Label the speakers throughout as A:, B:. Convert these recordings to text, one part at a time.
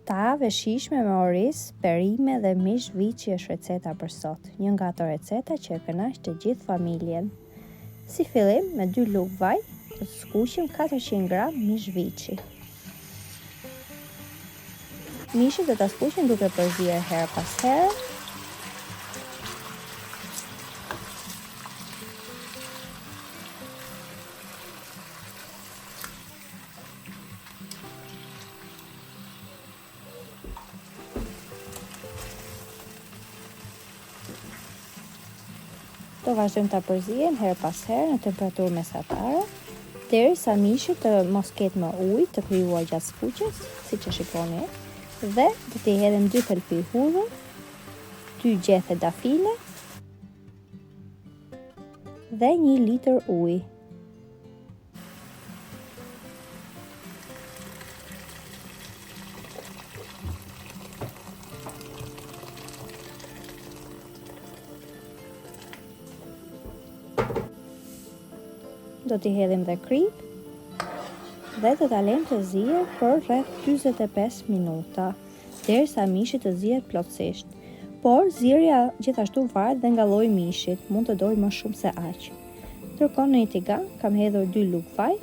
A: Tavë e shijshme me oriz, perime dhe mish viçi është receta për sot. Një nga ato receta që e kënaq të gjithë familjen. Si fillim, me 2 lugë vaj, të skuqim 400 gram mish viçi. Mishin do ta skuqim duke përzier herë pas here. Do vazhdojmë ta përzijem herë pas here në temperaturë mesatare, derisa mishi të mos ketë më ujë të krijuar gjatë skuqjes, siç e shikoni, dhe do t'i hedhim 2 thelpi hudhër, 2 gjethe dafine dhe 1 litër ujë. Do t'i hedhim dhe kripë dhe do ta lejmë të zihet për rreth 45 minuta, derisa mishi të zihet plotësisht. Por zirja gjithashtu varet dhe nga lloji i mishit, mund të dojë më shumë se aq. Ndërkohë në një tigan kam hedhur 2 lugë vaj,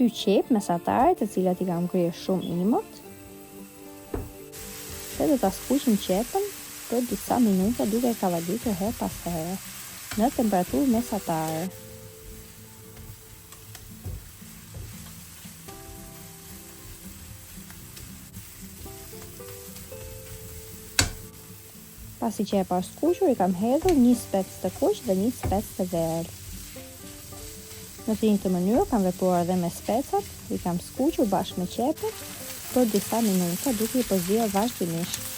A: 2 qepë mesatare, të cilat i kam kryer shumë imët. Dhe do ta skuqim qepën për disa minuta duke e kavaditur herë pas here në temperaturë mesatare. Pasi që e pa skuqur, i kam hedhur 1 spec të kuq dhe 1 spec të veal. Në të njëjtën mënyrë kam vepruar edhe me specat, i kam skuqur bashkë me qepën për disa minuta duke i përzier vazhdimisht.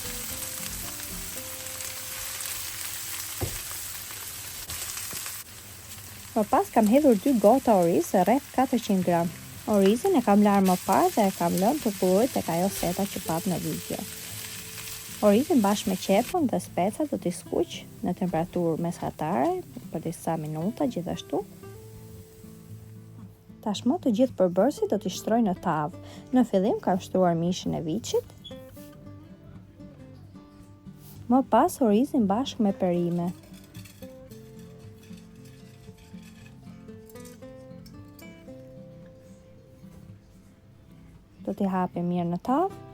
A: Më pas kam hedhur 2 gota oriz rreth 400 gram. Orizin e kam larë më parë dhe e kam lënë të kullohet tek ajo seta që pat në video. Orizin bashkë me qepën dhe specat do t'i skuq në temperaturë mesatare për disa minuta gjithashtu. Tashmë të gjithë përbërësit do t'i shtroj në tavë. Në fillim kam shtruar mishin e viçit. Më pas orizin bashkë me perime. Do t'i hapim mirë në tavë.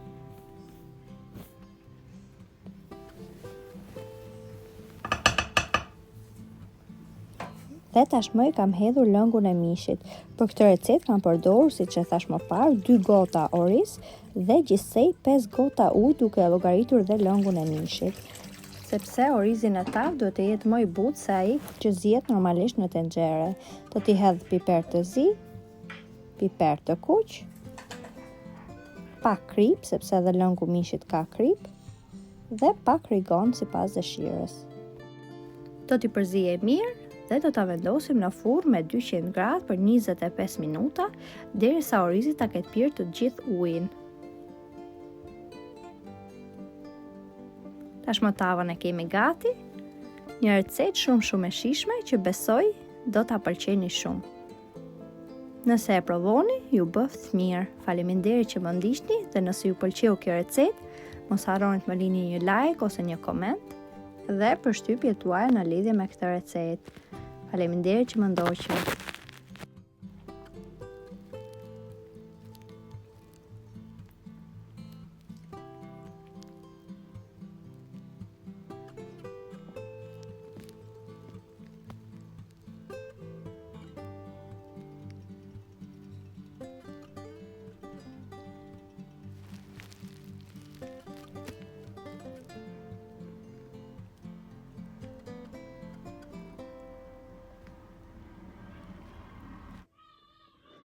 A: Dhe tashmë i kam hedhur lëngun e mishit. Për këtë recetë kam përdorur, siç e thash më parë, 2 gota oriz dhe gjithsej 5 gota ujë, duke e llogaritur dhe lëngun e mishit. Sepse orizi në tavë duhet të jetë më i butë se ai që zihet normalisht në tenxhere. Do t'i hedh piper të zi, piper të kuq, pak kripë, sepse edhe lëngu mishit ka kripë, dhe pak rigon sipas dëshirës. Do t'i përzijem mirë dhe do ta vendosim në furrë me 200 gradë për 25 minuta, derisa orizi ta ketë pirë të gjithë ujin. Tashmë tavën e kemi gati, një recetë shumë e shijshme që besoj do ta pëlqeni shumë. Nëse e provoni, ju bëft mirë. Faleminderit që më ndiqni dhe nëse ju pëlqeu kjo recetë, mos harroni të më lini një like ose një koment dhe përshtypjet tuaja në lidhje me këtë recetë. Faleminderit që më ndoqët.